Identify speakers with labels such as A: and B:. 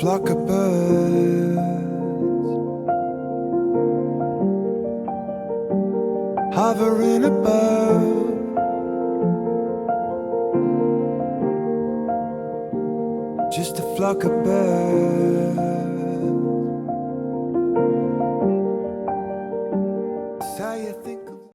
A: flock of birds hovering above. Just a flock of birds.